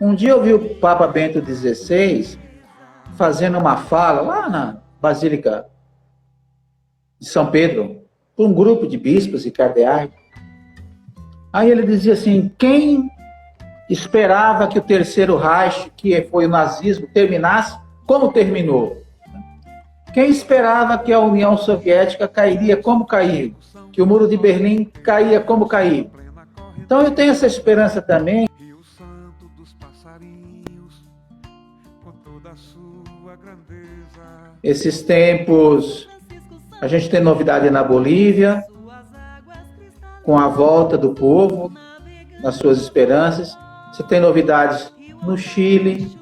Um dia eu vi o Papa Bento XVI fazendo uma fala lá na Basílica de São Pedro, para um grupo de bispos e cardeais. Aí ele dizia assim, quem esperava que o Terceiro Reich, que foi o nazismo, terminasse como terminou? Quem esperava que a União Soviética cairia como caiu? Que o Muro de Berlim caía como caiu? Então eu tenho essa esperança também. Esses tempos, a gente tem novidade na Bolívia, com a volta do povo, nas suas esperanças. Você tem novidades no Chile,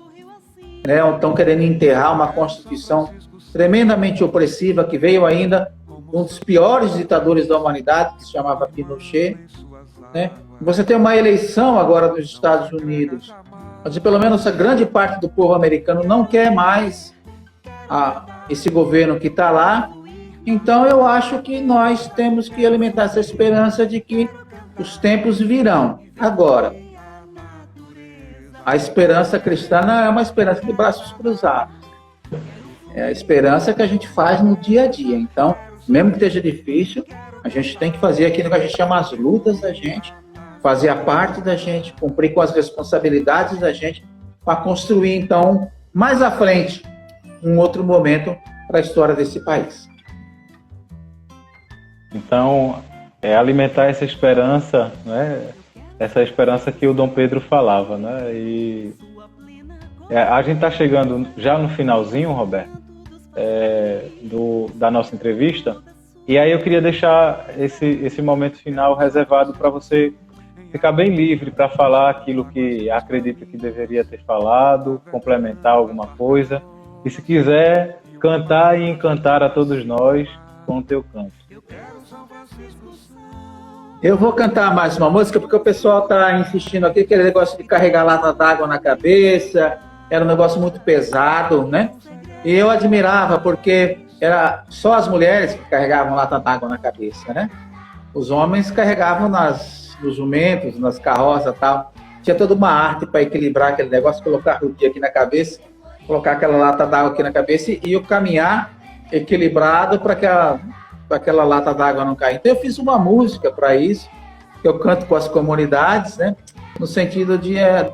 né, onde estão querendo enterrar uma Constituição tremendamente opressiva, que veio ainda um dos piores ditadores da humanidade, que se chamava Pinochet, né? Você tem uma eleição agora nos Estados Unidos, onde pelo menos a grande parte do povo americano não quer mais esse governo que está lá. Então eu acho que nós temos que alimentar essa esperança de que os tempos virão. Agora, a esperança cristã não é uma esperança de braços cruzados. É a esperança que a gente faz no dia a dia. Então, mesmo que esteja difícil, a gente tem que fazer aquilo que a gente chama as lutas da gente, fazer a parte da gente, cumprir com as responsabilidades da gente, para construir, então, mais à frente, um outro momento para a história desse país. Então, é alimentar essa esperança, né? Essa esperança que o Dom Pedro falava, né? E a gente está chegando já no finalzinho, Roberto, da nossa entrevista, e aí eu queria deixar esse momento final reservado para você ficar bem livre para falar aquilo que acredita que deveria ter falado, complementar alguma coisa, e se quiser cantar e encantar a todos nós com o teu canto. Eu vou cantar mais uma música, porque o pessoal está insistindo aqui, aquele negócio de carregar lata d'água na cabeça, era um negócio muito pesado, né? E eu admirava, porque era só as mulheres que carregavam lata d'água na cabeça, né? Os homens carregavam nos jumentos, nas carroças e tal. Tinha toda uma arte para equilibrar aquele negócio, colocar o dia aqui na cabeça, colocar aquela lata d'água aqui na cabeça e eu caminhar equilibrado para aquela lata d'água não cair. Então eu fiz uma música para isso, que eu canto com as comunidades, né? No sentido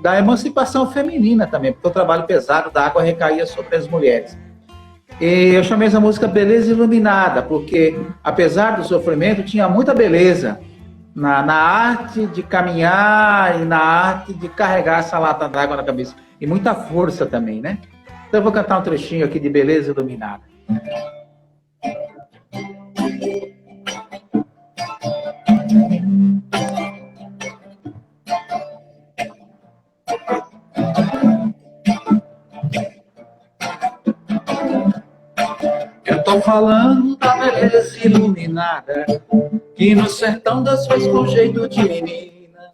da emancipação feminina também, porque o trabalho pesado da água recaía sobre as mulheres. E eu chamei essa música Beleza Iluminada, porque apesar do sofrimento, tinha muita beleza na arte de caminhar e na arte de carregar essa lata d'água na cabeça. E muita força também, né? Então eu vou cantar um trechinho aqui de Beleza Iluminada. Eu tô falando da beleza iluminada que no sertão das fez com jeito de menina.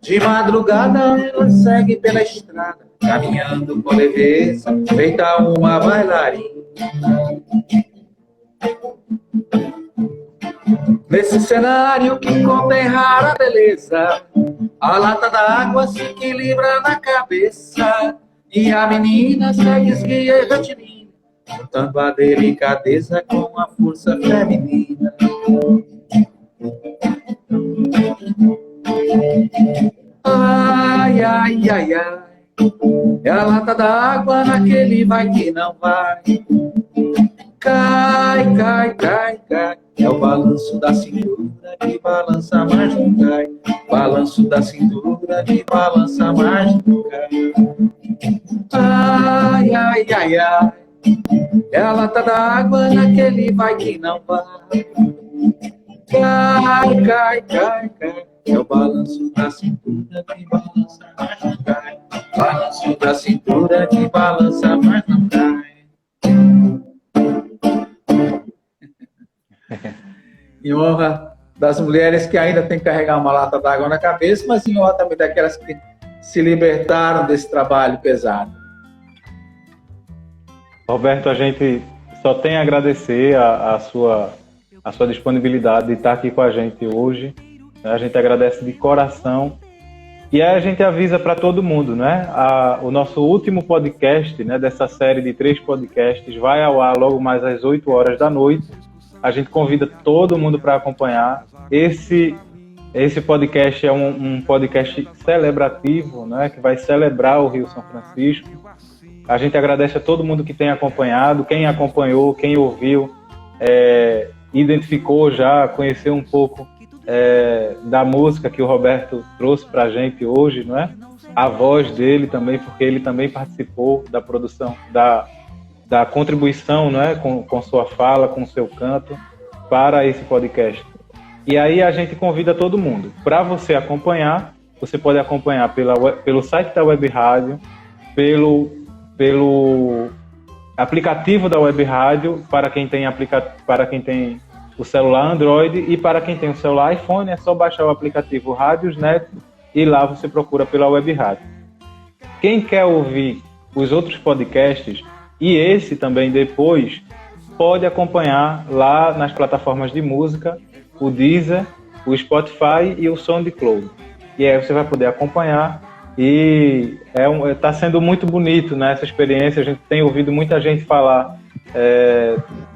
De madrugada ela segue pela estrada, caminhando com leveza, feita uma bailarina. Nesse cenário que contém rara beleza, a lata d'água se equilibra na cabeça e a menina segue esguia e retilínea, juntando a delicadeza com a força feminina. Ai, ai, ai, ai, é a lata d'água naquele vai que não vai. Cai, cai, cai, cai, é o balanço da cintura que balança mais não cai. Balanço da cintura que balança mais não cai. Ai, ai, ai, ai, é a lata d'água naquele vai que não vai. Cai, cai, cai, cai, é o balanço da cintura que balança mais não cai. Balanço da cintura que balança mais não cai. Em honra das mulheres que ainda têm que carregar uma lata d'água na cabeça, mas em honra também daquelas que se libertaram desse trabalho pesado. Roberto, a gente só tem a agradecer a sua disponibilidade de estar aqui com a gente hoje. A gente agradece de coração. E aí a gente avisa para todo mundo, né? O nosso último podcast, né, dessa série de 3 podcasts vai ao ar logo mais às 8 horas da noite. A gente convida todo mundo para acompanhar. Esse podcast é um podcast celebrativo, né, que vai celebrar o Rio São Francisco. A gente agradece a todo mundo que tem acompanhado, quem acompanhou, quem ouviu, identificou já, conheceu um pouco da música que o Roberto trouxe para a gente hoje, não é? a voz dele também, porque ele também participou da produção, da contribuição, né, com sua fala, com seu canto, para esse podcast. E aí a gente convida todo mundo. Para você acompanhar, você pode acompanhar pelo site da Web Rádio, pelo aplicativo da Web Rádio, para quem tem o celular Android, e para quem tem o celular iPhone, é só baixar o aplicativo Rádiosnet e lá você procura pela Web Rádio. Quem quer ouvir os outros podcasts, e esse também depois, pode acompanhar lá nas plataformas de música, o Deezer, o Spotify e o SoundCloud. E aí você vai poder acompanhar, e está sendo muito bonito, né, essa experiência. A gente tem ouvido muita gente falar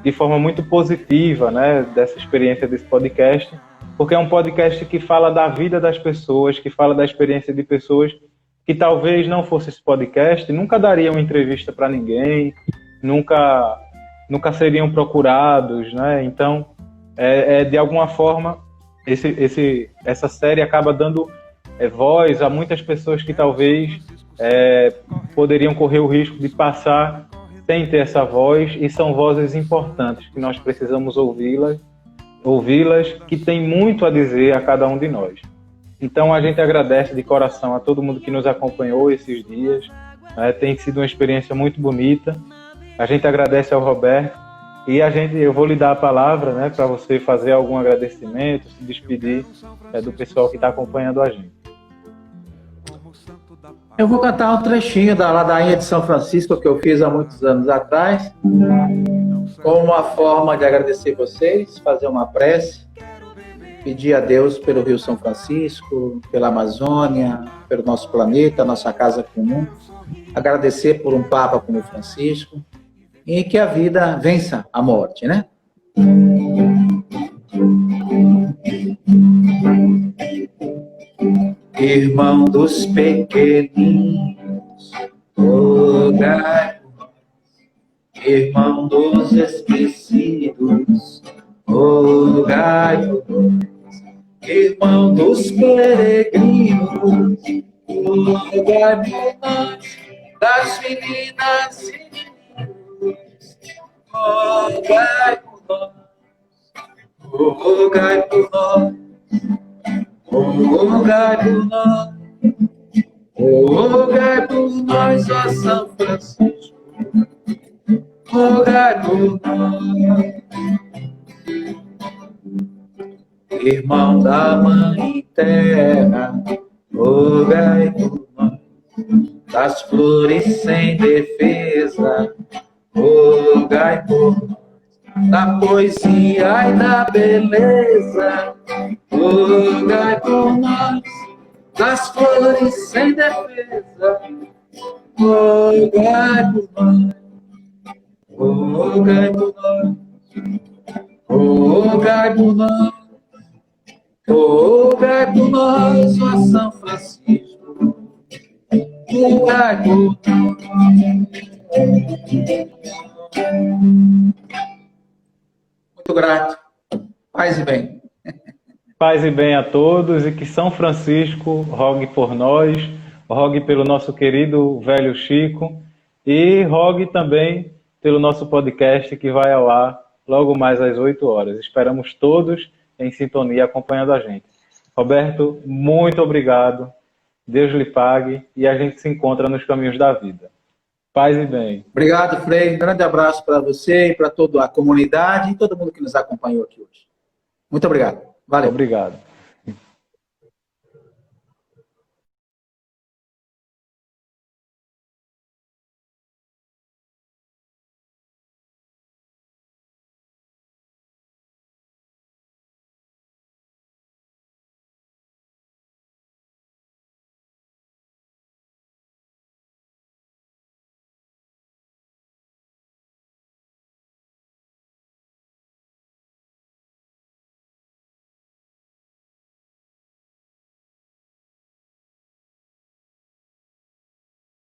de forma muito positiva, né, dessa experiência desse podcast, porque é um podcast que fala da vida das pessoas, que fala da experiência de pessoas que talvez não fosse esse podcast, nunca dariam entrevista para ninguém, nunca seriam procurados, né? Então, de alguma forma, essa série acaba dando voz a muitas pessoas que talvez poderiam correr o risco de passar sem ter essa voz, e são vozes importantes que nós precisamos ouvi-las, que tem muito a dizer a cada um de nós. Então a gente agradece de coração a todo mundo que nos acompanhou esses dias, tem sido uma experiência muito bonita. A gente agradece ao Roberto, e eu vou lhe dar a palavra, né, para você fazer algum agradecimento, se despedir do pessoal que está acompanhando a gente. Eu vou cantar um trechinho da ladainha de São Francisco que eu fiz há muitos anos atrás, como uma forma de agradecer vocês, fazer uma prece, pedir a Deus pelo Rio São Francisco, pela Amazônia, pelo nosso planeta, nossa casa comum, agradecer por um Papa como Francisco, e que a vida vença a morte, né? Irmão dos pequeninos, rogai por nós. Irmão dos esquecidos, rogai por nós. Irmão dos peregrinos, rogai por nós. Das meninas e meninos, rogai por nós. Rogai por nós. Rogai por nós, rogai por nós, ó São Francisco, rogai por nós. Irmão da Mãe Terra, rogai por nós. Das flores sem defesa, rogai por nós. Da poesia e da beleza, rogai por nós. Das flores sem defesa, rogai por nós. Rogai por nós. Rogai por nós. Rogai por nós, ó São Francisco. Rogai por nós. Muito grato. Paz e bem. Paz e bem a todos, e que São Francisco rogue por nós, rogue pelo nosso querido velho Chico, e rogue também pelo nosso podcast que vai ao ar logo mais às 8 horas. Esperamos todos em sintonia acompanhando a gente. Roberto, muito obrigado. Deus lhe pague, e a gente se encontra nos caminhos da vida. Paz e bem. Obrigado, Frei. Um grande abraço para você e para toda a comunidade e todo mundo que nos acompanhou aqui hoje. Muito obrigado. Valeu. Obrigado.